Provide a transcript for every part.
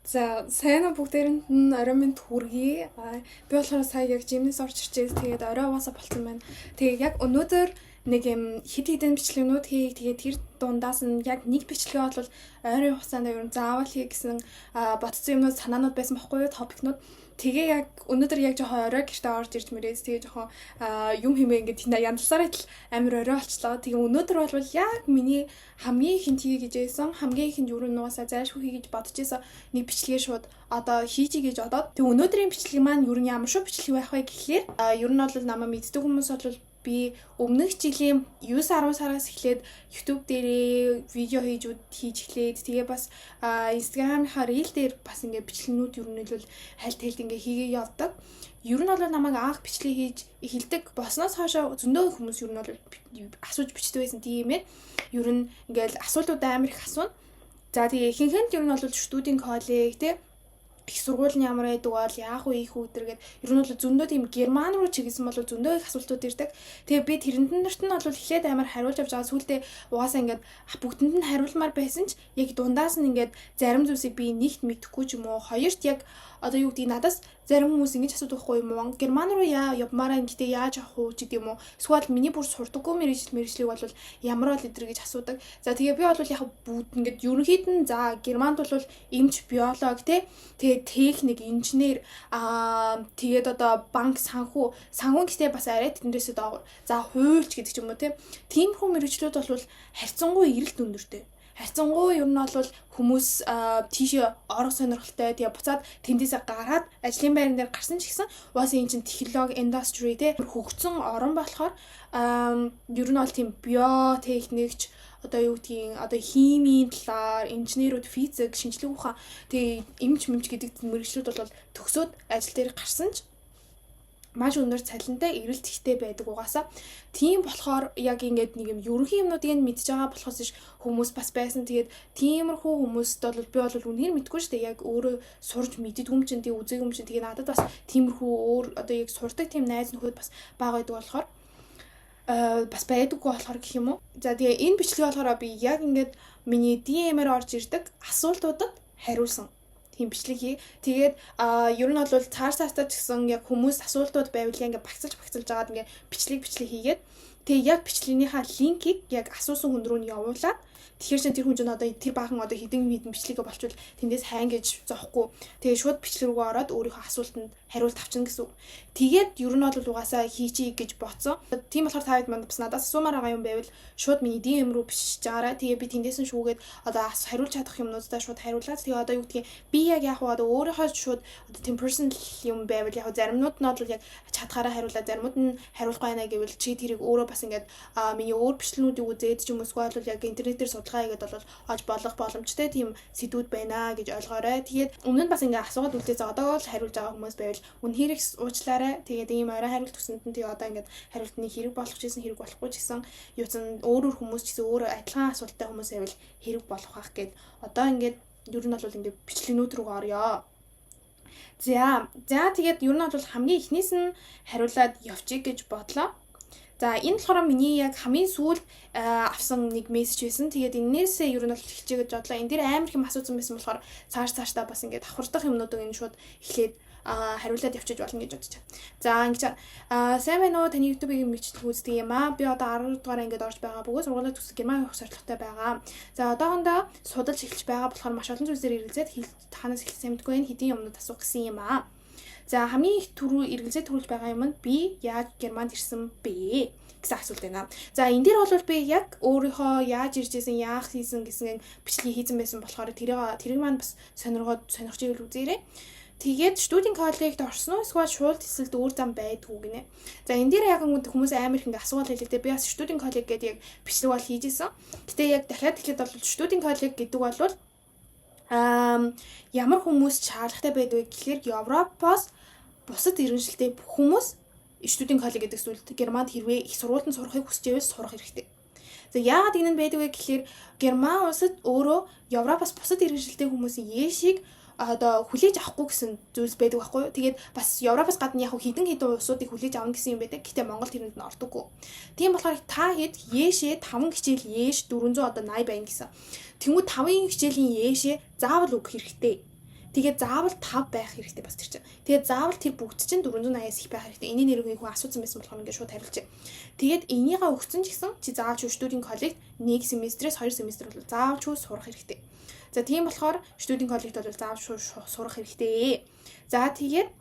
За сайн уу бүгдээрэнд нь орой минь хүргэе. Би болохоор сая яг жимнээс орж ирчихээс тэгээд орой угаасаа болцсон байна. Тэгээд яг өнөөдөр нэг юм хит хитэн бичлэгнүүд хийх тэгээд тэр дундаас нь яг нэг бичлэгээ бол ойрын хугацаанд ер нь заавал хий гэсэн бодсон юмнууд санаанууд байсан байхгүй юу топикнууд. Тэгээ яг өнөөдөр яг жоохон орой гэртээ орж ирж мөрөөс тэгээ жоохон юм хэмээ ингээд янзлаараа л амар орой болчлоо. Тэгээ өнөөдөр бол яг миний хамгийн ихэнд хий гэж байсан. Хамгийн ихэнд юу нугасаа зайлшгүй хий гэж бодож байсан нэг бичлэгээ шууд одоо хийж гэж бодоод. Тэгээ өнөөдрийн бичлэг маань юу ямар шүү бичлэг байх вэ гэхлээр ер нь бол намайг мэддэг хүмүүс бол би өмнөх жилийн 9-10 сараас эхлээд YouTube дээрээ видео хийж эхлээд тэгээ бас Instagram-ийнхаа reel дээр бас ингээ бичлэгнүүд ер нь л хальт хэлт ингээ хийгээ явдаг. Ер нь бол намайг анх бичлэг хийж эхэлдэг болсноос хойш зөндөө хүмүүс ер нь бол асууж бичдэг байсан тиймээ. Ер нь ингээл асуултууд амар их асууна. За тэгээ ихэнх нь ер нь бол студийн коллег тий их сургуулийн ямар байдаг бол яах вэ их үдэргээд ер нь бол зөндөө тийм герман руу чиглэсэн бол зөндөө их асуултууд ирдэг. Тэгээ би тэрнэн нарт нь бол эхлээд амар хариулж авч байгаа сүултээ угаасаа ингээд бүгдэнд нь хариулмаар байсан ч яг дундаас нь ингээд зарим зүйлсийг би нэгт мэдэхгүй ч юм уу хоёрт яг одоо юу гэдэг надаас зарим хүмүүс ингэж асуудаг байхгүй юм уу герман руу явмаараа гэтээ яаж авах уу ч гэдэг юм уу эсвэл миний бүр сурдаггүй мэрэгжлийг бол ямар бол өдр гэж асуудаг. За тэгээ би бол яг бүгд ингээд ерөнхийд нь за германд бол эмч биолог тэгээ техник инженер тэгээд одоо банк санхүү гэтээ бас арай тэндээсээ доогуур за хуульч гэдэг ч юм уу тиймэрхүү мэрэгчлүүд бол харьцангуй эрэлт өндөртэй. Харьцангуй ер нь бол хүмүүс тийшээ орох сонирхолтой тэгээ буцаад тэндээсээ гараад ажлын байран дээр гарсан ч гэсэн угаасаа энэ чинь технологи индастри хөгжсөн орон болохоор ер нь бол тийм биотехникч одоо юу гэдгийг одоо химийн талаар инженерүүд физик шинжлэх ухаан тэгээ эмч гэдэг мэргэжлүүд бол төгсөөд ажил дээр гарсан ч маш өндөр цалинтай эрэлт ихтэй байдаг угаасаа. Тийм болохоор яг ингээд нэг юм ерөнхий юмнуудыг нь мэдж байгаа болохоос ш хүмүүс бас байсан. Тэгээд тиймэрхүү хүмүүст бол би бол үнээр мэдгүй шүү дээ. Яг өөрөө сурж мэддэггүй юм чинь тий үзээгүй юм чинь тэгээд надад бас тиймэрхүү өөр одоо яг сурдаг тийм найз нөхөд бас бага байдаг болохоор бас байдаггүй болохоор гэх юм уу. За тэгээ энэ бичлэг болохоор би яг ингээд миний DM-ээр орж ирдэг асуултуудад хариулсан тийм бичлэг хий. Тэгээд ер нь бол цаашдаа ч гэсэн яг хүмүүс асуултууд байвал ингээ багцалж жагаад ингээ бичлэг хийгээд тэгээд яг бичлэгнийхаа линкийг яг асуусан хүн рүү нь явуулаад тэгэхээр тэр хүн чинь одоо тэр баахан одоо хэдэн бичлэгээ болчвол тэндээс хайн гэж зоохгүй. Тэгээд шууд бичлэг рүү ороод өөрийнхөө асуултанд хариулт авчна гэсэн. Тэгээд ер нь бол угаасаа хийчихье гэж бодсон. Тийм болохоор та хэд манд бас надаас асуумаар байгаа юм байвал шууд миний DM рүү бичиж байгаарай. Тэгээд би тэндээс нь шүүгээд одоо хариулж чадах юмнуудаа шууд хариулаад тэгээд одоо юу гэдгийг би яг яах вэ одоо өөрийнхөө шууд одоо тийм personal юм байвал яг заримнууд нь бол яг чадхаараа хариулаад заримуд нь хариулахгүй байна гэвэл чи тэрийг өөрөө бас ингээд миний өөр бичлэгнүүдийг үзээд ч юм уу эсвэл яг интернетээр судалгаа хийгээд бол олж болох боломжтой тийм сэдвүүд байна гэж ойлгоорой. Тэгээд өмнө нь бас ингээд асуугаад үлдээ за одоо л хариулж байгаа хүмүүс байвал үнэхээр их уучлаарай. Тэгээд ийм орой хариулт өгсөнд нь тэгээд одоо ингээд хариултны хэрэг болох ч гэсэн хэрэг болохгүй ч гэсэн юуцсан өөр хүмүүс ч гэсэн өөр адилхан асуулттай хүмүүс байвал хэрэг болох байх гэд одоо ингээд ер нь бол ингээд бичлэгнүүд рүү орё. За тэгээд ер нь бол хамгийн эхнээс нь хариулаад явчих гэж бодлоо. За энэ болохоор миний яг хамгийн сүүлд авсан нэг мессеж байсан. Тэгээд энээсээ ер нь бол эхэлчихье гэж бодлоо. Энэ дээр амар хэм асуусан байсан болохоор цаашдаа бас ингээд давхардах юмнуудыг энэ шууд эхлээд хариулаад явчих болно гэж бодож байна. За ингэж сайн байна уу таны YouTube-ийг мэдчихдэг үздэг юм аа. Би одоо 10 дугаар ингээд орж байгаа бөгөөд сургуулаа төгсөх герман явах зорилготой байгаа. За одоохондоо судалж эхэлж байгаа болохоор маш олон зүйлсээр эргэлзээд танаас эхэлсэн мэдгүй энэ хэдийн юмнууд асуух гэсэн юм аа. За хамгийн их эргэлзээ төрүүлж байгаа юм нь би яаж германд ирсэн бэ гэсэн асуулт байна. За энэ дээр бол би яг өөрийнхөө яаж ирж исэн, яах хийсэн гэсэн бичлэгийг хийсэн байсан болохоор тэрийг маань бас сонирхож ирэл үзээрэй. Тэгээд студийн коллегт орсон уу эсвэл шууд эсэлд өөр зам байдгүй гинэ. За энэ дээр яг хүмүүс амар их ингээ асуулт хэлээ. Би бас студийн коллег гэдэг яг бичлэг бол хийж исэн. Гэтэ яг дахиад хэлэхэд бол студийн коллег гэдэг бол ямар хүмүүс шаардлагатай байдаг вэ гэхээр Европоос бусад иргэншилтэй бүх хүмүүс студийн коллег гэдэг зүйлд Германд хэрвээ их сургуульд сурахыг хүсэж байвал сурах хэрэгтэй. За яагаад энэ нь байдаг вэ гэхээр Герман улсад өөрөө Европоос бусад иргэншилтэй хүмүүсийн яэшийг одоо хүлээж авахгүй гэсэн зүйлс байдаг байхгүй юу. Тэгээд бас Европоос гадна яг хэдэн улсуудыг хүлээж авна гэсэн юм байдаг. Гэтэ Монгол тэрэнд нь ордоггүй. Тийм болохоор та хэд яэшээ 5 хичээл яэш 480 байна гэсэн. Тэнгүү 5 хичээлийн яэшээ заавал өгөх хэрэгтэй. Тэгээд заавал 5 байх хэрэгтэй бас тэр чинь. Тэгээд заавал тэр бүгд чинь 480-аас их байх хэрэгтэй. Энийн нэрийг хүн асуусан байсан болохоор ингээд шууд хариулж. Тэгээд энийгээ өгсөн ч гэсэн чи заавал студийн коллегт 1 семестрээс 2 семестр бол заавал ч сурах хэрэгтэй. За тийм болохоор студийн коллегт бол заавал сурах хэрэгтэй. За тэгээд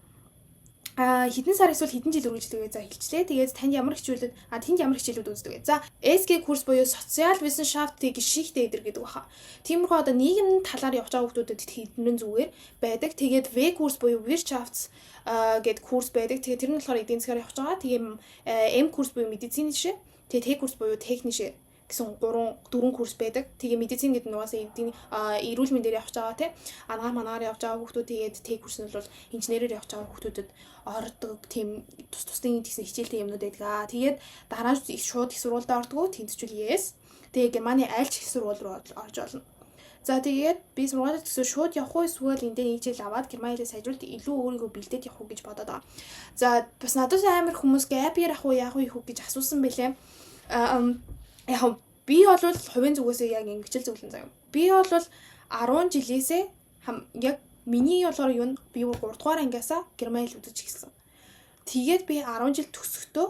хэдэн сар эсвэл хэдэн жил үргэлжлэгээ за хэлчлээ. Тэгээд танд ямар хичээлүүд тэнд ямар хичээлүүд үздэг вэ? За SG курс буюу социал висеншафтын Geschichte гэдэг баха. Тиймэрхүү одоо нийгэмийн талаар явж байгаа хүмүүсд хэдэн зүгээр байдаг. Тэгээд V курс буюу Wirtschafts гэдэг курс байдаг. Тэгээд тэр нь болохоор эдийн засгаар явж байгаа. Тэгээд M курс буюу медицины жишээ. Тэгээд T курс буюу техник жишээ гэсэн 4 курс байдаг. Тэгээ медицин гэдэг нь угаасаа эдийн эрүүл мэндээр явж байгаа тий. Анагаар манаар явж байгаа хүмүүс тэгээд T курс нь бол инженерээр явж байгаа хүмүүсэд ордог тийм тус-тусны гэсэн хичээлтэй юмнууд байдаг. Тэгээд дараа нь шууд их сургуульд ордог. Тэнцвчүүл yes. Тэгээ Германы айлч их сургууль руу орж олно. За тэгээд би сургуулиуд гэсэн шууд явах уу эсвэл эндээ нэг жил аваад Германы хэлээ сайжруулалт илүү өөрийгөө бэлдээд явах уу гэж бодоод байгаа. За бас надад амар хүмүүс gap year авах уу яах уу гэж асуусан байлээ. Яг би бол хувийн зүгээс яг ингэжэл зөвлөн заяа. Би бол 10 жилээсээ яг миний болохоор юу би 3 дугаар ангиасаа Герман хэл үзэж эхэлсэн. Тэгээд би 10 жил төгсөхдөө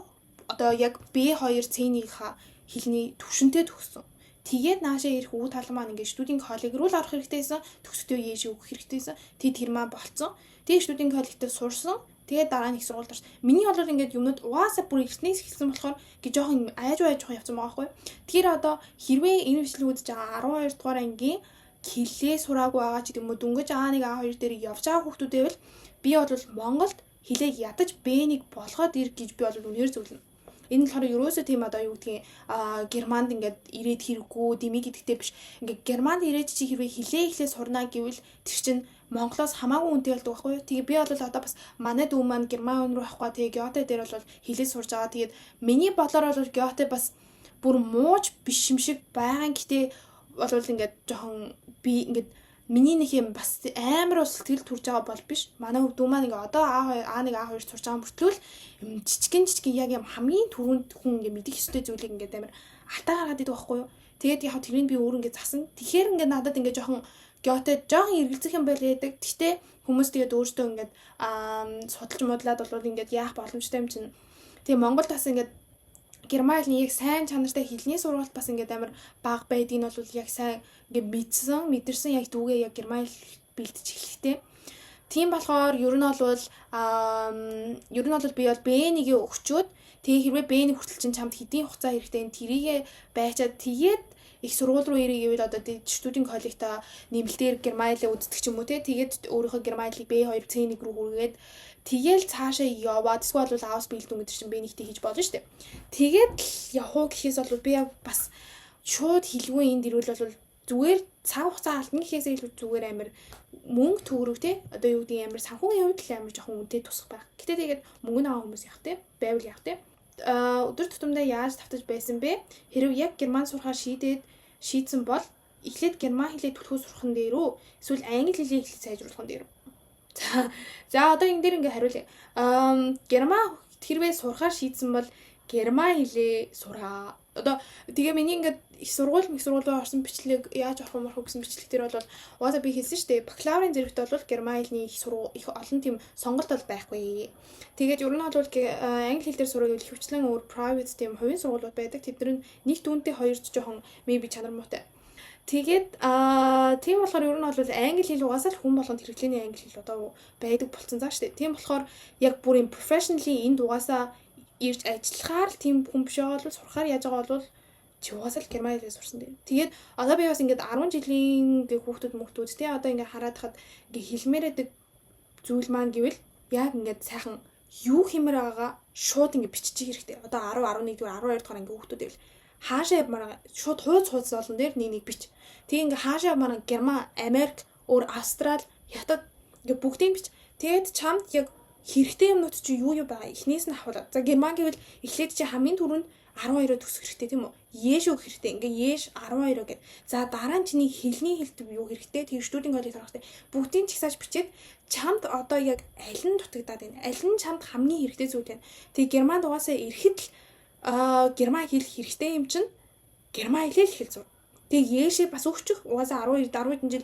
одоо яг B2 C1-ийнхаа хэлний төвшөнтэй төгссөн. Тэгээд наашаа ирэх үе тал маань ингээд студийн коллеж руу л орох хэрэгтэйсэн, төгсөхдөө яаш өгөх хэрэгтэйсэн. Тэр маань болцсон. Тэгээд студийн коллежтэй сурсан. Тэгээд дараа нь их сургуульд орсон. Миний бол ингээд юмнууд угаасаа бүр ихнээс хэлсэн болохоор гэж жоохон айж жоохон явцсан байгаа хгүй. Тэгэхээр одоо хэрвээ энэ бичлэг үзэж байгаа 12 дугаар ангийн хэлээ сураагүй байгаа ч гэдэг юм уу дөнгөж А1 А2 дээр явж байгаа хүмүүстэй бол би бол Монголд хэлээ ядаж Б1 болгоод ирэх гэж би бол үнээр зөвлөнө. Энэ болохоор ерөөсөө тийм одоо юу гэдгийг Германд ингээд ирээд хэрэггүй дэмий гэдэгтэй биш. Ингээд Германд ирээд чи хэрвээ хэлээ ихлээ сурнаа гэвэл тэр чинь Монголоос хамаагүй үнэтэй болдог байхгүй юу? Тэгээ би бол одоо бас манай дүү маань Герман руу авахгүй тэгээ Гёте дээр бол хэлээ сурж байгаа. Тэгээд миний бодлоор бол Гёте бас бүр мууч биш юм шиг байгаа. Гэтэ бол ингээд жоохон би ингээд миний нэг юм бас амар ус сэтгэл төрж байгаа бол биш. Манай дүү маань ингээд одоо A1 A2 сурж байгаа мөртлөө жижигэн яг юм хамгийн түрүүнд хүн ингээд мэдих ёстой зүйлийг ингээд амар алтаа гаргаад идэг байхгүй юу? Тэгээд яг тэрийг би өөр ингээд засан. Тэгэхээр ингээд надад ингээд жоохон Гёте жоохон эргэлзэх юм байл яадаг. Гэхдээ хүмүүс тэгээд өөртөө ингээд судалж модлаад бол ингээд яах боломжтой юм чинь. Тэгээ Монголд бас ингээд Герман хэлний яг сайн чанартай хэлний сургалт бас ингээд амар бага байдгийг нь бол яг сайн ингээд мэдэрсэн яг дүүгээ яг Герман хэл бэлдэж эхлэхтэй. Тийм болохоор ер нь бол би бол Б1-ийг өгчөөд тэгээ хэрвээ Б1 хүртэл чинь чамд хэдийн хугацаа хэрэгтэй тэрийгэ байчаад тэгээд их сургууль руу ирэх гэвэл одоо студийн коллежта нэмэлтээр Герман хэлээ үздэг ч юм уу тэгээд өөрийнхөө Герман хэлийг B2 C1 рүү хүргээд тэгээл цаашаа яваад эсвэл бол аавс бэлдэн гэдэг чинь B1-тэй хийж болно шүү дээ. Тэгээд явах уу гэхээс бол би бас шууд хэлгүй энд ирвэл бол зүгээр цаг хугацаа алдна гэхээс илүү зүгээр амар мөнгө төгрөг одоо юу гэдэг амар санхүүгийн хувьд л амар жоохон үнэтэй тусах байх. Гэтэ тэгээд мөнгө наваа хүмүүс явах байвал явах өдөр тутамдаа яаж тавтаж байсан бэ? Хэрв яг Герман сурахаар шийдсэн бол эхлээд Герман хэлээ төлхөө сурахын дээр үү? Эсвэл англи хэлийг эхлээд сайжруулахын дээр үү? За одоо энэ дээр ингээ хариулъя. Герман хэрвээ сурахаар шийдсэн бол Герман хэлээ сураа. Одоо тэгээ миний ингээд их сургууль орсон бичлэг яаж орох юм гэсэн бичлэг дээр бол угаасаа би хэлсэн шүү дээ. Бакалаврын зэрэгт бол Герман хэлний их олон тийм сонголт бол байхгүй. Тэгээд ер нь бол англи хэл дээр сурах гэвэл хөвчлэн өөр private тийм хувийн сургуулиуд байдаг. Тэдгээр нь нэг дүүнтэй хоёрч жоохон maybe чанар муутай. Тэгээд тийм болохоор ер нь бол англи хэл угаасаа л хүн болгонд хэрэглээний англи хэл одоо байдаг болсон заа шүү дээ. Тийм болохоор яг бүр professionally энд угаасаа ирж ажиллахаар тийм хүн биш бол сурахаар яаж байгаа бол чи угаасаа л Герман хэлээ сурсан дээ. Тэгээд одоо би бас ингээд 10 жилийн хүүхдүүд тий одоо ингээд хараад хаад ингээд хэлмээрээдэг зүйл маань гэвэл яг ингээд сайхан юу хэмээр байгаагаа шууд ингээд биччих хэрэгтэй. Одоо 10, 11 дэх 12 дахь ингээд хүүхдүүд байвал хаашаа явмаар шууд хууц олон дээр нэг бич. Тэгээ ингээд хаашаа явмаар Герман, Америк, өөр Австрал, Хятад ингээд бүгдийг бич. Тэгээд чамд яг хэрэгтэй юмнууд чи юу байгаа эхнээс нь авах. За Герман гэвэл эхлээд чи хамгийн түрүүнд 12-оо төгсөх хэрэгтэй тийм үү? Еш өгөх хэрэгтэй. Ингээ еш 12 гэд. За дараа нь чиний хэлний хэлт юу хэрэгтэй? Тэр студийн коллеж харах хэрэгтэй. Бүгдийг чигсааж бичээд чамд одоо яг аль нь дутагдаад байна? Аль нь чамд хамгийн хэрэгтэй зүйл байна? Тэгээ Германд угаасаа ирэхэд л Герман хэл хэрэгтэй юм чинь Герман хэлээ л хэл зур. Тэгээ Яши бас өгчих. Угаасаа 12 жил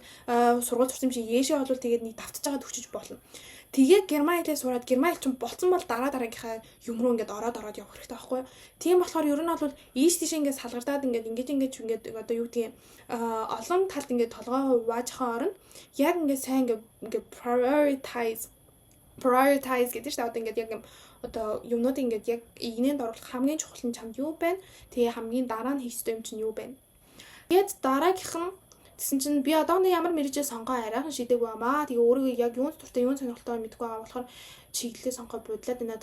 сургууль сурсан юм шиг Яши бол тэгээд нэг давтаж байгаа төгчөж болно. Тэгээд герман хэлээ сураад герман хэл чинь болцсон бол дараагийнхаа юм руу ингээд ороод явах хэрэгтэй байхгүй юу? Тийм болохоор ер нь бол ийш тийш ингээд салгардаад ингээд одоо юу гэдгийг олон талд ингээд толгой хуваажхаа орно. Яг ингээд сайн ингээд prioritize гэдэг чинь одоо ингээд яг юм одоо юмнууд ингээд яг игнэнд оруулах хамгийн чухал нь чамд юу байна? Тэгээ хамгийн дараа нь хийх ёстой юм чинь юу байна? Тэгээд дараагийнхан тэгсэн чинь би одоо нэг ямар мэрэгжээ сонгоо арайхан шийдээгүй амаа. Тэгээ өөрийгөө яг юунд туртай юунд сонирхолтой мэдгүй байгаа болохоор чиглэлээ сонгоо бодлоод байна.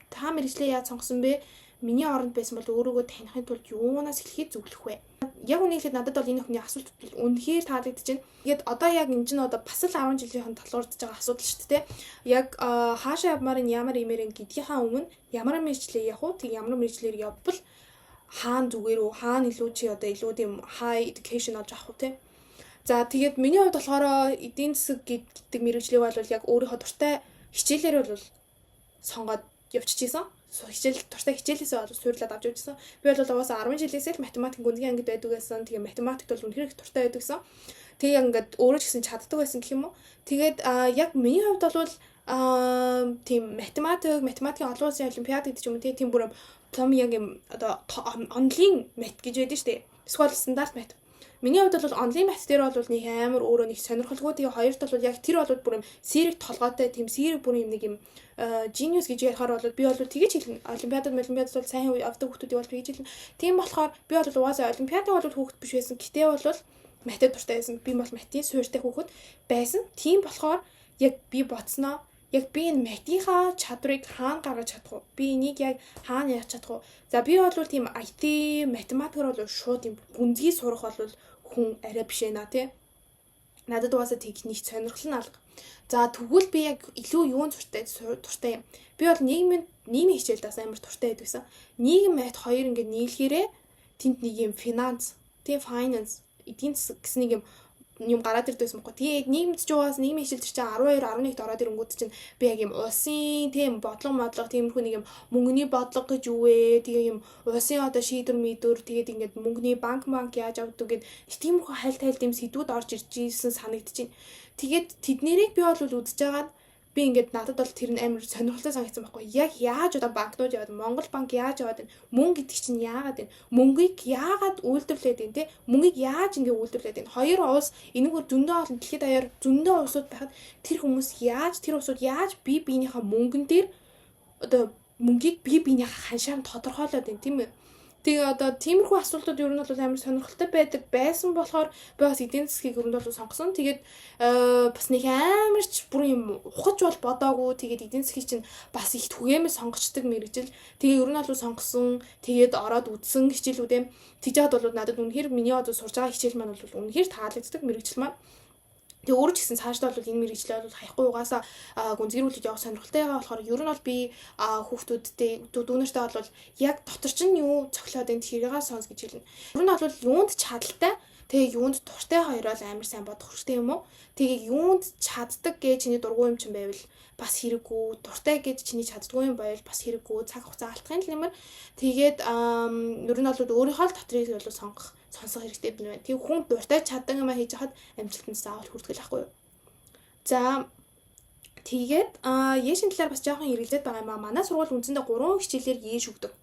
Та мэрэгчлээ яаж сонгосон бэ? Миний оронд байсан бол өөрийгөө таних тулд юунаас эхлэхийг зөвлөх вэ? Яг үнэхээр надад бол энэ охины асуулт үнэхээр таалагдчихэв. Тэгээд одоо яг энэ чинь одоо бас л 10 жилийн тулгуурдж байгаа асуудал шүү дээ. Яг хаашаа явмаар нь ямар имэрэн гэдгийнхаа өмнө ямар мэрэгчлээ явах уу? Тэг ямар мэрэгчлэр явбал хаана зүгээр үү? Хаана илүү чи одоо илүү тийм high education олж авах уу те? За тэгээд миний хувьд болохоор эдийн засаг гэдэг мэрэгчлэг бол яг өөрийнхөө дуртай хичээлээр бол сонгоод явчихжээ. Дуртай хичээлээсээ бол суурлаад авч явжсэн. Би бол угаасаа 10 жилээсээ л математик гүнзгий ангид байдаг байсан. Тэгээ математикт бол үнэхээр их дуртай байдаг гэсэн. Тэгээ ингээд өөрөө ч гэсэн чаддаг байсан гэх юм уу. Тэгээд яг миний хувьд бол тийм математикийн олон улсын олимпиад гэдэг ч юм уу тийм бүр том яг юм одоо онлайн мат гэж байдаг шүү дээ. Эсвэл стандарт мат. Миний хувьд бол онлайн мат дээр бол нэг амар өөрөө нэг сонирхолгүй. Тэгээ хоёрт бол яг тэр бол бүр юм сэрэг толгойтой тийм сэрэг бүр юм нэг юм genius гэж ярихаар бол би бол тэгэж хэлнэ. Олимпиадад бол сайн авдаг хүмүүсийг бол тэгэж хэлнэ. Тийм болохоор би бол угаасаа олимпиадад бол хүүхэд биш байсан. Гэтэ бол математик дуртай байсан. Би бол математикийн суурьтай хүүхэд байсан. Тийм болохоор яг би бодсноо яг би энэ математикийнхаа чадварыг хаана гаргаж чадах вэ? Би энийг яг хаана яаж чадах вэ? За би бол тийм IT математикээр бол шууд юм гүнзгий сурах бол хүн арай биш ээ наа тий. Надад угаасаа техник сонирхол нь алга. За тэгвэл би яг илүү юунд дуртай юм. Би бол нийгмийн хичээлдээс амар дуртай байдагсан. Нийгэм мат хоёр ингээд нийлхээрээ тэнд нэг юм finance эдийн засаг гэсэн нэг юм гараад ирдэгсэн баггүй. Тэгээ нийгэмд ч угаас нийгмийн хичээл чинь 12 11-д ороод ирэнгүүт чинь би яг юм улсын тийм бодлого тиймэрхүү нэг юм мөнгөний бодлого гэж юу вэ? Тэгээ юм улсын одоо шийдвэр тэгээд ингээд мөнгөний банк яаж авдаг гэд тиймэрхүү хайл тийм сэдвүүд орж ирж ийсэн санагдчихэв. Тэгээд тэднэрийг би бол үзэж байгаад би ингээд надад бол тэр нь амар сонирхолтой санагдсан байхгүй. Яг яаж одоо банкнууд яваад Монгол банк яаж яваад байна? Мөнгө гэдэг чинь яагаад вэ? Мөнгийг яагаад үйлдвэрлээд байна те? Мөнгийг яаж ингэ үйлдвэрлээд байна? Хоёр улс энэгээр зөндөө олон дэлхийд даяар зөндөө улсууд байхад тэр улсууд яаж бие биенийхээ мөнгөн дээр одоо мөнгийг бие биенийхээ ханшаанд тодорхойлоод байна тийм ээ. Тэгээ одоо тиймэрхүү асуултууд ер нь бол амар сонирхолтой байсан болохоор би бас эдийн засгийг ер нь бол сонгосон. Тэгээд бас нэг амарч бүр юм ухаж бол бодоогүй. Тэгээд эдийн засгийг чинь бас их түгээмэл сонгочдөг мэрэгжил. Тэгээ ер нь бол сонгосон. Тэгээд ороод үзсэн хичээлүүдээ тэгжээд бол надад үнэхээр миний одоо сурж байгаа хичээл маань бол үнэхээр таалагддаг мэрэгжил маань. Тэгээ өөрөө ч гэсэн цаашдаа бол энэ мэрэгчлээ бол хаяхгүй угаасаа гүнзгийрүүлж явах сонирхолтой байгаа болохоор ер нь бол би хүүхдүүдтэй дүүнэртэй бол яг дотор чинь юу цоглоод энэ тэрийгээ сонс гэж хэлнэ. Ер нь бол юунд чадaltaй тэгээ юунд дуртай хоёроо л амар сайн бодох хэрэгтэй юм уу? Тэгээ юунд чаддаг гэж чиний дургүй юм чинь байвал бас хэрэггүй, дуртай гэж чиний чаддгүй юм байвал бас хэрэггүй, цаг хугацаа алдахын нэмэр тэгээд ер нь бол өөрийнхөө л дотрыг бол сонсох хэрэгтэй байна. Тэгээ хүн дуртай чаддаг юм хийж хахад амжилтанд заавал хүрдэг байхгүй юу? За тэгээд Яшин талаар бас жоохон хэрэглээд байгаа юм аа. Манай сургууль үндсэндээ 3 хичээлээр Яш өгдөг.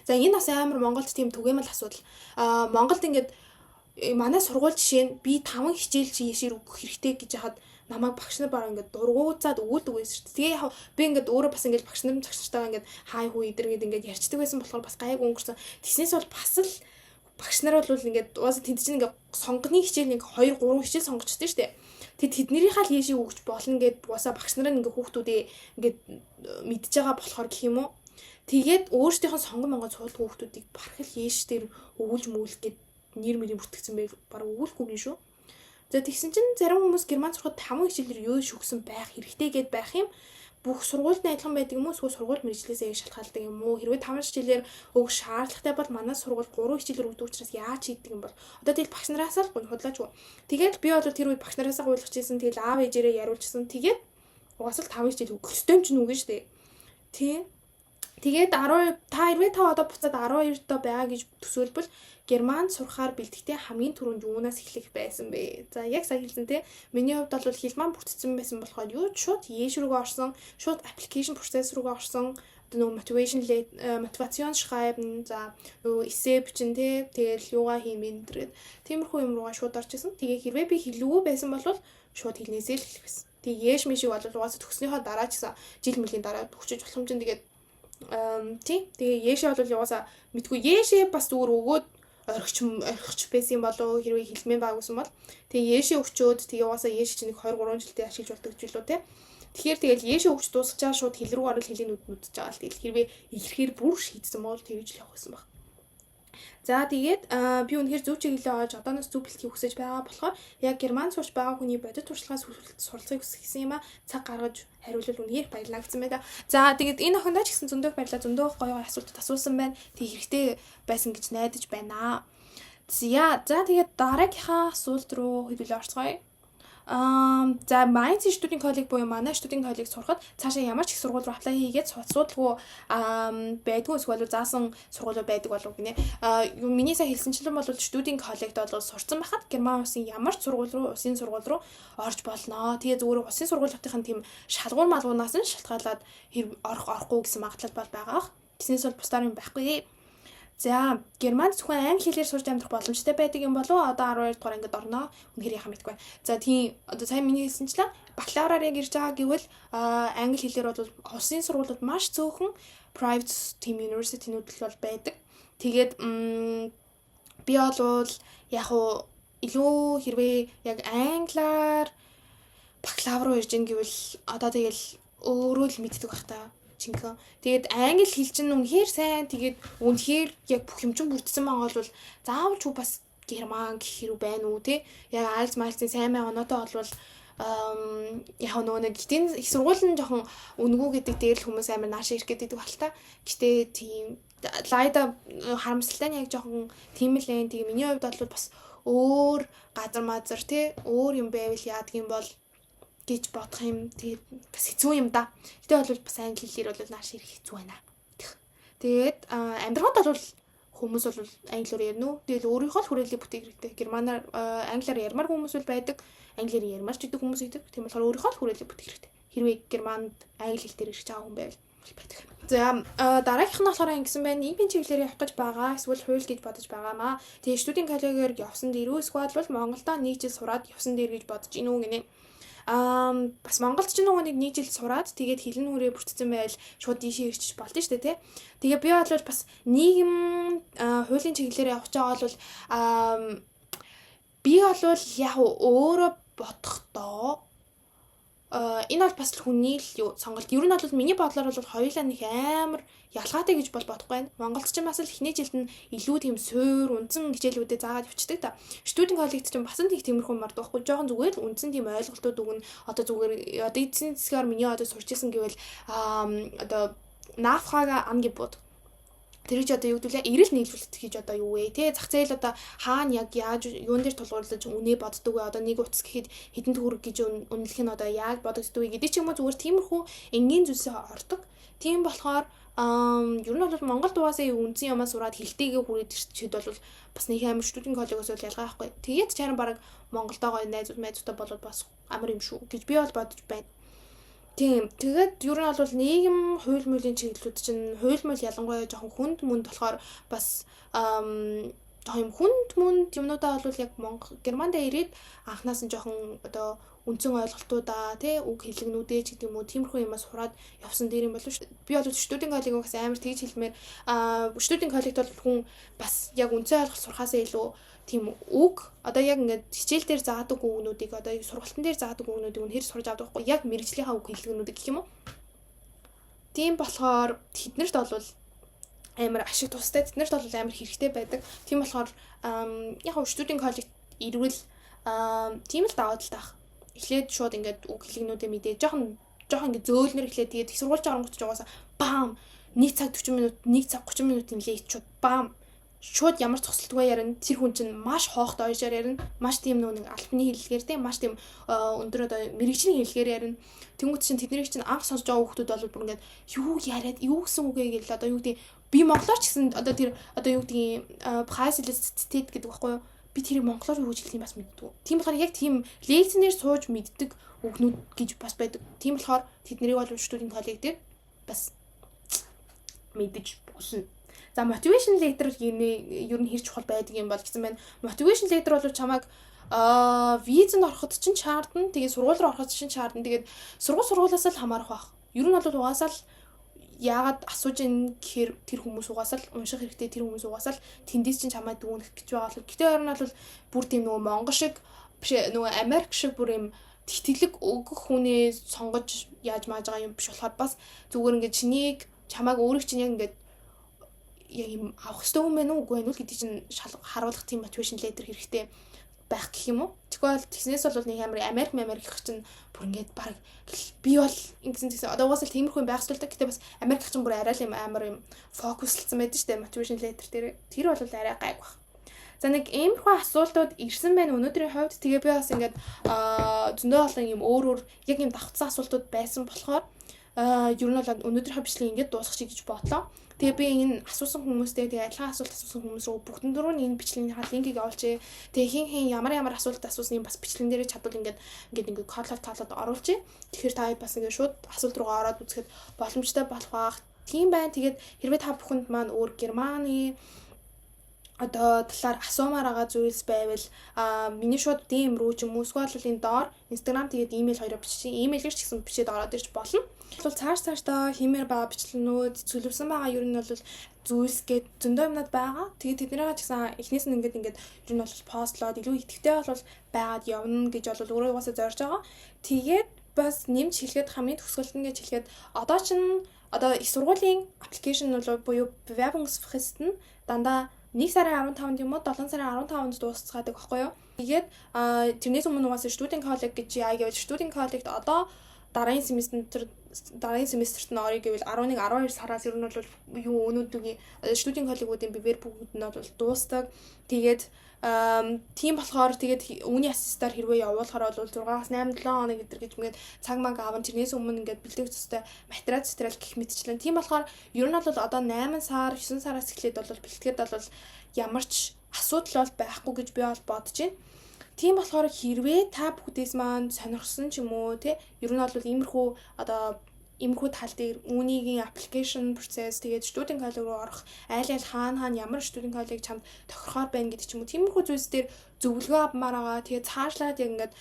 За энэ бас амар Монголд тийм түгээмэл асуудал. Монголд ингээд манай сургууль жишээ нь би 5 хичээл Яшээр өгөх хэрэгтэй гэж хахад намайг багш нар бараа ингээд дургуутсаад өгүүлдэг байсан шүү дээ. Тэгээ яг би ингээд өөрөө бас ингээд багш нартайгаа ингээд хай хүү идэргээд ингээд ярьцдаг байсан болохоор бас гайг өнгөрсөн. Тэснээс бол бас л багш нар бол ингээд угаасаа тэнд чинь ингээд сонгоны хичээл нэг 2 3 хичээл сонгочтой шүү дээ. Тэгэд тэднэрийнхээ л Яшийг өгч болно гэд угаасаа багш нар ингээд хүүхдүүдээ ингээд мэдж байгаа болохоор гэх юм уу. Тэгээд өөрсдийнхөө сонгон монгол цуулдаг хүүхдүүдийг барах л Яш дээр өгүүлж мүүлэх гэд нэр мөрийн бүртгэсэн байл баг өгүүлэхгүй юм шүү. За тэгсэн чинь зарим хүмүүс герман сурахад 5 хичээлээр юу шүгсэн байх хэрэгтэй гэд байх юм. Бүх сургуульд адилхан байдаг юм уу? Эсвэл сургууль мэргэжлээсээ шалтгаалдаг юм уу? Хэрвээ 5 хичээлээр өгөх шаардлагатай бол манай сургууль 3 хичээлээр өгдөг учраас яаж хийдэг юм бол? Одоо тэгэл багш нараас л худлаачгүй. Тэгээд би бол тэр үед багш нараасаа гуйлгаж ирсэн. Тэгэл аав ээжээрээ яриулжсэн. Тэгээд угаасаа 5 хичээл өгөх ёстой юм чинь үгүй шүү дээ. Тийм. Тэгээд 12 та хэрвээ та одоо буцаад 12 доо байгаа гэж төсөөлбөл Германд сурахаар бэлтгэхдээ хамгийн түрүүнд юунаас эхлэх байсан бэ? За яг сая хэлсэн те. Миний хувьд бол хэл маань бүтцсэн байсан болохоор юу шууд Еш рүүгээ орсон, шууд application process рүүгээ орсон. Одоо мотивацион schreiben, за эссе бичин те. Тэгэл юугаа хиймэн дэргээд тиймэрхүү юм руугаа шууд орж исэн. Тэгээ хэрвээ би хэлээгүй байсан бол шууд хэлнээсээ л эхлэх байсан. Тэгээ Еш мишиг бол угаасаа төгснөхийн дараа ч гэсэн жил мөлийн дараа төгсөж болох юм чинь тэгээд тэгээ Ешээ бол яваасаа мэдгүй Ешээ бас зүгээр өгөөд орхич байсан болоо хэрвээ хэлмэн баг гэсэн бол тэгээ Ешээ өгчөөд тэгээ яваасаа Еш чинь 2-3 жилдээ ашиглаж болдог гэж лөө те. Тэгэхээр тэгэл Ешээ өгч дуусчаа шууд хэл рүү орол хэлийг нүдэж байгаа л тэгэл хэрвээ ихэхээр бүр шийдсэн бол тэгж л явах гэсэн баг. За тэгээд би үнэхээр зөв чиглэлээ оож одооноос зөв бэлтгийг хүсэж байгаа болохоор яг Герман сурч байгаа хүний бодит туршлагаас суралцахыг хүссэн юм а цаг гаргаж хариулвал үнэхээр баярлалаа гэсэн байна. За тэгээд энэ охиндоо ч гэсэн зөндөө баярлалаа. Зөндөө гоё асуултад асуусан байна. Тэг хэрэгтэй байсан гэж найдаж байна. За тэгээд дараагийнхаа асуулт руу хэдүүлээ орцгоё. За Mainz студийн коллеж буюу манай студийн коллеж сурахад цаашаа ямар ч их сургууль руу аплай хийгээд судалгүй байдгүй эсвэл заасан сургууль байдаг болов гинэ. Миний сая хэлсэнчлэн бол студийн коллежд бол сурцсан байхад Герман улсын ямар ч сургууль руу улсын сургууль руу орж болно. Тэгээ зүгээр улсын сургуулийнхын тийм шалгуур малгуунаас нь шалтгаалаад орохгүй гэсэн магадлал бол байгаа. Тэснээс бол бусдаар юм байхгүй. За Германд зөвхөн англи хэлээр сурч амьдрах боломжтой байдаг юм болов уу? Одоо 12 дугаар ангид орноо. Үнэхээр яхаа мэдгүй байна. За тийм одоо сайн миний хэлсэнчлэн бакалавраар яг ирж байгаа гэвэл англи хэлээр бол улсын сургуулиуд маш цөөхөн private team university-нүүд л бол байдаг. Тэгээд би бол яг уу илүү хэрвээ яг англиар бакалавр руу ирж ин гэвэл одоо тэгэл өөрөө л мэддэг бах та. Тэгээд англи хэл чинь үнэхээр сайн тэгээд үнэхээр яг бүх юм чинь бүрдсэн байгаа бол заавал ч бас Герман гэх хэрэг байна уу те яг айлз майлцын сайн маа оноотой болвол яг нөгөө нэг гэтийн их сургууль нь жоохон үнгүү гэдэг дээр л хүмүүс амар наашаа ирэх гэдэг бал та гэтээ тийм лайда харамсалтай нь яг жоохон тийм л энэ тийм миний хувьд бол бас өөр газар мазар те өөр юм байвал яадаг юм бол гэж бодох юм. Тэгээд бас хэцүү юм да. Гэтэ бол бас англи хэлээр бол нааш ирэх хэцүү байна. Тэгээд амьдрахад бол хүмүүс бол англиар ярина уу? Тэгэл өөрийнхөө хүрээлэл бүтээх хэрэгтэй. Германаар англиар ярмаар хүмүүс бол байдаг. Англиар ярмаарч идэг хүмүүс идэг. Тийм болохоор өөрийнхөө хүрээлэл бүтээх хэрэгтэй. Хэрвээ Германд англи хэл дээр ирж байгаа хүн байвал байдаг. За дараагийнх нь болохоор ингэсэн байна. Нийгмийн чиглэлээр явах гэж байгаа. Эсвэл хууль гэж бодож байгаамаа. Тэгээд студийн коллегээр явсан дээр эсвэл Монголдо нэг жил сураад явсан дээр гэж бодож ийн үү гинэ. Бас Монголд ч нэг жил сураад тэгээд хэлэн хүрээ бүрдсэн байл шууд дийшээ ирчих болдсон шүү дээ тий. Тэгээ би бол бас нийгэм хуулийн чиглэлээр явж байгаа бол би бол яг өөрөө бодохдоо энэ бол бас хүний л сонголт. Ер нь бол миний бодлоор бол хоёулаа нэг амар ялгаатай гэж бол бодохгүй байна. Монголд ч бас л эхний жилд нь илүү тийм суур үндсэн хичээлүүдэд заагаад явчихдаг та. Студент коллегт ч бас нэг тиймэрхүү мардахгүй жоохон зүгээр л үндсэн тийм ойлголтууд өгнө. Одоо зүгээр одоо эцсийн засгаар миний одоо сурч исэн гэвэл одоо Nachfrage Angebot тэр ч одоо юу гэдүүлээ эрэл нийлүүлэлт хийж одоо юу вэ те зах зээл одоо хаана яг яаж юун дээр тулгуурлаж үнэ боддог вэ одоо нэг утас гэхэд хэдэн төгрөг гэж үнэлэх нь одоо яаж бодогддог вэ гэдэг ч юм уу зүгээр тиймэрхүү энгийн зүйлсээ ордог. Тийм болохоор ер нь бол Монгол дугаасаа үнсэн юмаа сураад хэлтэйгээ хүрээд ирчихэд бол бас нэг амар студент коллегоос бол ялгаа байхгүй. Тэгээд ч харин баг Монголдоо гоё найзуудтай болоод бас амар юм шүү гэж би бол бодож байна. Тийм. Тэгээд ер нь бол нийгэм хууль муулийн чиглэлүүд чинь хууль муул ялангуяа жоохон хүнд мөнд болохоор бас жоохон хүнд мөнд юмнуудаа бол яг Германд ирээд анханаас нь жоохон одоо үндсэн ойлголтуудаа тий үг хэллэгнүүдээ ч гэдэг юм уу тиймэрхүү юмас сураад явсан дээр юм болов шүү. Би бол студент коллегоос амар тэгж хэлмээр студент коллегт бол хүн бас яг үндсэн ойлголт сурахаасаа илүү тийм үг одоо яг ингээд хичээл дээр заадаг үгнүүдийг одоо сургалтын дээр заадаг үгнүүдийг үнэхээр сурж авдаг байхгүй яг мэрэгжлийнхаа үг хэллэгнүүдийг гэх юм уу. Тийм болохоор тэднэрт бол амар ашиг тустай тэднэрт бол амар хэрэгтэй байдаг. Тийм болохоор яг студент коллегт ирвэл тийм л даваад л таах. Эхлээд шууд ингээд үг хэллэгнүүдээ мэдээ жоохон ингээд зөөлнөр эхлээд тэгээд их сургуулж байгаа гоц жоогоосаа бам 1 цаг 40 минут 1 цаг 30 минут юм лээ чууд бам шууд ямар ч цогцолтгүй ярина. Тэр хүн чинь маш хоохтой ойшоор ярина. Маш тийм нэг албаны хэллэгээр тийм маш тийм өндөр одоо мэрэгжлийн хэллэгээр ярина. Тэнгүүт чинь тэдний чинь анх сонсож байгаа хүмүүс бол бүр ингээд юу яриад юу гэсэн үгээ гэл одоо юу гэдэг би монголоор ч гэсэн одоо тэр одоо юу гэдэг прайслистит гэдэг баггүй юу? Би тэрийг монголоор юу гэж хэлэх юм бас мэддэг. Тийм болохоор яг тийм лекцнэр сууж мэддэг үгнүүд гэж бас байдаг. Тийм болохоор тэднийг бол студийн коллег дээр бас мэдэж болно. За motivation letter ер нь хэрч чухал байдаг юм бол гэсэн байна. Motivation letter бол чамайг визэнд ороход чинь чаардна. Тэгээд сургууль руу ороход чинь чаардна. Тэгээд сургуулиас л хамаарах байх. Ер нь бол угаасаа л яагаад асууж ийн гэхээр тэр хүмүүс угаасаа л унших хэрэгтэй, тэр хүмүүс угаасаа л тэндээс чинь чамайг дүүнэх гэж байгаа бол гэтээ ер нь бол бүр тийм нөгөө монгол шиг биш нөгөө Америк шиг бүр юм тэтгэлэг өгөх хүнээ сонгож яаж мааж байгаа юм биш болохоор бас зүгээр ингээд чинийг чамайг өөрийг чинь яг ингээд яг юм авах хэрэгтэй юм байна уу үгүй байна уу гэдэг чинь харуулах тийм motivation letter хэрэгтэй байх гэх юм уу. Тэгвэл тэгснээс бол нэг Америк гэх чинь бүр ингээд баг би бол ингэсэн тэгсэн одоо угаасаа тиймэрхүү байх зүйл та гэтээ бас Америк гэх чинь бүр арай л юм амар юм фокуслцсан байдаг шүү дээ motivation letter дээр. Тэр бол арай гайг баг. За нэг иймэрхүү асуултууд ирсэн байна өнөөдрийн хувьд. Тэгээ би бас ингээд зөндөө олон юм өөр яг юм давхцсан асуултууд байсан болохоор ер нь бол өнөөдрийнхөө бичлэгийг ингээд дуусгах гэж бодлоо. Тэгээ би энэ асуусан хүмүүстэй тэгээ адилхан асуулт асуусан хүмүүс рүү бүгдэн дөрөв нь энэ бичлэгийн линкийг явуулчих. Тэгээ хин ямар асуулт асуусан юм бас бичлэгэн дээр чадвал ингээд кодлоод оруулчих. Тэгэхээр та бас ингээд шууд асуулт руугаа ороод үзэхэд боломжтой болох бах. Тийм байна. Тэгээд хэрвээ та бүхэнд маань өөр Германы одоо талаар асуумаар байгаа зүйлс байвал миний шууд DM рүү ч юм уу эсвэл энэ доор Instagram тэгээд email хоёроо бичиж email-ээр ч гэсэн бичээд ороод ирж болно. Тэгвэл цаашдаа хиймээр байгаа бичлэгнүүд зөвлөсөн байгаа ер нь бол зүйлс гээд зөндөө юмнууд байгаа. Тэгээд тэднийгээ ч гэсэн эхнээс нь ингээд ер нь бол постлоод илүү идэвхтэй бол байгаад явна гэж бол өөрөө угаасаа зорж байгаа. Тэгээд бас нэмж хэлэхэд хамгийн төгсгөлт нь гэж хэлэхэд одоо их сургуулийн аппликейшн бол буюу Bewerbungsfrist нь дандаа 1 сарын 15-нд юм уу 7 сарын 15-нд дуусцгаадаг байхгүй юу. Тэгээд тэрнээс өмнө угаасаа студент коллеж гэж яа гэвэл студент коллежид одоо дараагийн семестрт нь орё гэвэл 11 12 сараас ер нь бол юу өнөөдрийн студент коллегуудын бивэр бүгд нь бол дуустдаг. Тэгээд тийм болохоор тэгээд үүний ассистаар хэрвээ явуулахаар бол 6-аас 8-7 хоног гэдэр гэж мэгээд цаг маг аавн тэрнээс өмнө ингээд бэлтгэх төстэй материал гэх мэтчлэн. Тийм болохоор ер нь бол одоо 8 сар 9 сараас эхлээд бол бэлтгэхэд бол ямар ч асуудал бол байхгүй гэж би бол бодож байна. Тийм болохоор хэрвээ та бүхдээс маань сонирхсон ч юм уу тий ер нь бол иймэрхүү тал дээр үүнийгийн application process тэгээд студент коллеж руу орох айл хаана ямар студент коллеж чамд тохирохоор байна гэдэг ч юм уу тиймэрхүү зүйлс дээр зөвлөгөө авмаар байгаа. Тэгээд цаашлаад яг ингээд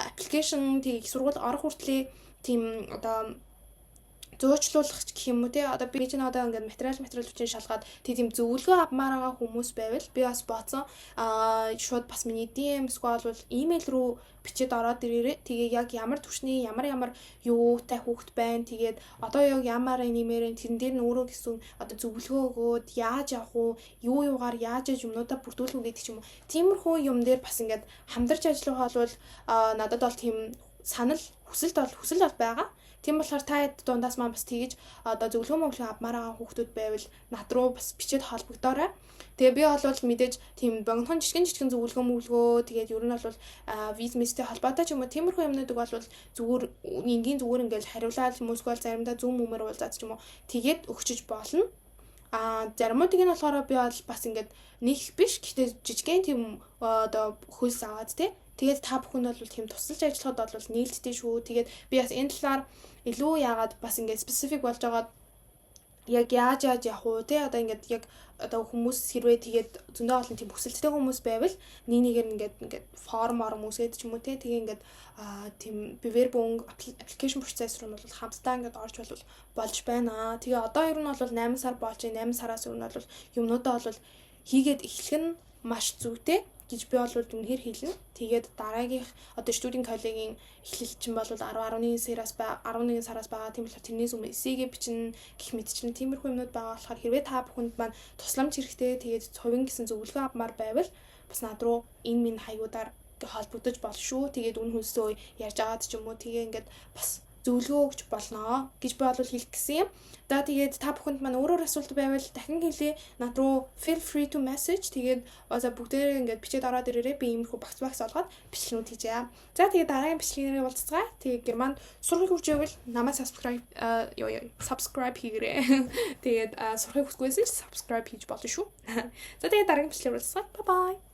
application тэгээд их сургууль орох хүртлээр тийм одоо зөөчлүүлэх гэх юм уу те одоо би чинь одоо ингээд материал хүчин шалгаад тийм зөвлөгөө авмаар байгаа хүмүүс байвал би бас бодсон шууд бас миний DM эсвэл бол email рүү бичээд ороод ирээрээ тэгээ яг ямар түвшний ямар юутай хүүхэд байна тэгээд одоо яг ямар нэмэрэн тэрэн дээр нь өөрөө гэсэн одоо зөвлөгөө өгөөд яаж явах уу юугаар яаж юмнуудаа бүрдүүлэх үү гэдэг ч юм уу тиймэрхүү юм дээр бас ингээд хамдарч ажиллах бол надад бол тийм санал хүсэл бол байгаа. Тийм болохоор та дундаас маань бас тэгэж одоо зөвлөгөө авмаар байгаа хүүхдүүд байвал над руу бас бичээд холбогдоорой. Тэгээ би бол мэдээж тийм богинохон жижигэн зөвлөгөө тэгээд ер нь бол виз мэстэй холбоотой ч юм уу тиймэрхүү юмнуудыг бол зүгээр ингээл хариулаад хүмүүсгүй заримдаа зүүн мөмөр уулзаад ч юм уу тэгээд өгчөж болно. Заримуудыг нь болохоор би бол бас ингээд нэг биш гэхдээ жижигэн тийм одоо хөлс аваад тэгээд та бүхэнд бол тийм тусалж ажиллахад бол нээлттэй шүү. Тэгээд би бас энэ талаар илүү яагаад бас ингээд specific болж байгаа яг яаж явах уу одоо ингээд яг одоо хүмүүс хэрвээ тэгээд зөндөө олон тийм хүсэлттэй хүмүүс байвал нэгээр ингээд формоор хүмүүсгээд ч юм уу тэгээ ингээд тийм Bewerbung application process руу бол хамтдаа ингээд орж болж байна. Тэгээ одоо ер нь бол 8 сар болж 8 сараас ер нь бол юмнуудаа бол хийгээд эхлэх нь маш зүйтэй гэж би бол үнэхээр хэлнэ. Тэгээд дараагийнх одоо студент коллегийн эхлэл чинь бол 11 сараас байгаа. Тийм болохоор тэрнээс өмнө эсэгээ бичнэ гэх мэтчлэн тиймэрхүү юмнууд байгаа болохоор хэрвээ та бүхэнд маань тусламж хэрэгтэй тэгээд хувийн гэсэн зөвлөгөө авмаар байвал бас над руу энэ минь хаяудаар холбогдож болно шүү. Тэгээд үн хүнсөө ярьж аваад ч юм уу тэгээ ингээд бас зөвлөгөө өгч болно гэж би бол хэлэх гэсэн юм. За тэгээд та бүхэнд маань өөрөөр асуулт байвал дахин хэлье. Над руу feel free to message. Тэгээд бүгдээрээ ингээд бичээд ороод ирээрэй. Би иймэрхүү багц олгоод бичлэгүүд хийжээ. За тэгээд дараагийн бичлэгээрээ уулзцгаая. Тэгээд Германд сургууль хурж байвал намайг subscribe хийгээрэй. Тэгээд сурахыг хүсэхгүйсэн subscribe хийж болно шүү. За тэгээд дараагийн бичлэгээр уулзцгаая. Bye bye.